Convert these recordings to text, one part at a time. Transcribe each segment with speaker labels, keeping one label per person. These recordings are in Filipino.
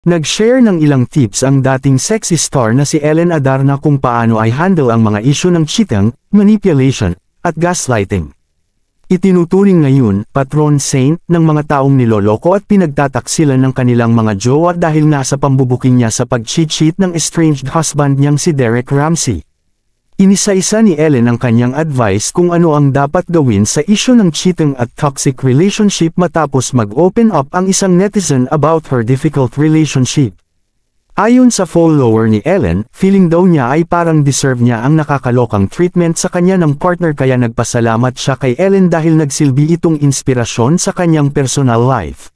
Speaker 1: Nag-share ng ilang tips ang dating sexy star na si Ellen Adarna kung paano ay handle ang mga isyu ng cheating, manipulation, at gaslighting. Itinuturing ngayon, patron saint, ng mga taong niloloko at pinagtataksilan ng kanilang mga jowa dahil nasa pambubuking niya sa pag-cheat ng estranged husband niyang si Derek Ramsey. Inisa-isa ni Ellen ang kanyang advice kung ano ang dapat gawin sa isyu ng cheating at toxic relationship matapos mag-open up ang isang netizen about her difficult relationship. Ayon sa follower ni Ellen, feeling daw niya ay parang deserve niya ang nakakalokang treatment sa kanya ng partner kaya nagpasalamat siya kay Ellen dahil nagsilbi itong inspirasyon sa kanyang personal life.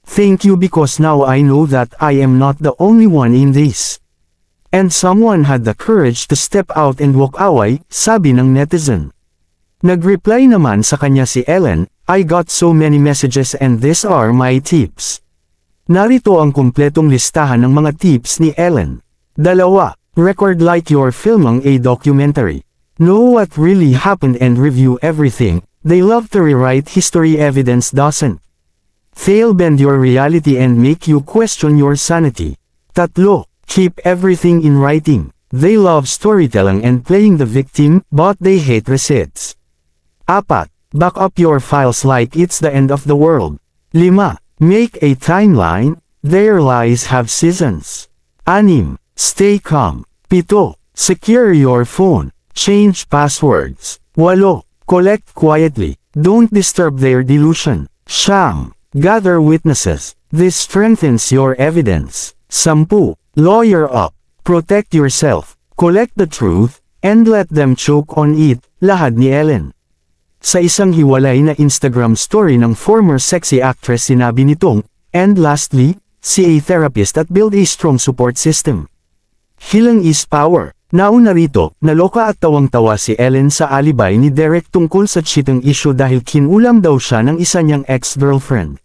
Speaker 1: "Thank you because now I know that I am not the only one in this. And someone had the courage to step out and walk away," sabi ng netizen. Nag-reply naman sa kanya si Ellen, "I got so many messages and these are my tips." Narito ang kumpletong listahan ng mga tips ni Ellen. 2. Record like you're filming a documentary. Know what really happened and review everything. They love to rewrite history, evidence doesn't. They'll bend your reality and make you question your sanity. 3. Keep everything in writing. They love storytelling and playing the victim, but they hate receipts. 4. Back up your files like it's the end of the world. 5. Make a timeline. Their lies have seasons. 6. Stay calm. 7. Secure your phone. Change passwords. 8. Collect quietly. Don't disturb their delusion. 9. Gather witnesses. This strengthens your evidence. 10. Lawyer up. Protect yourself. Collect the truth, and let them choke on it. Lahad ni Ellen. Sa isang hiwalay na Instagram story ng former sexy actress sinabi nitong, "And lastly, see a therapist at build a strong support system. Healing is power." Nauna rito, naloka at tawang-tawa si Ellen sa alibay ni Derek tungkol sa cheating issue dahil kinulam daw siya ng isa niyang ex-girlfriend.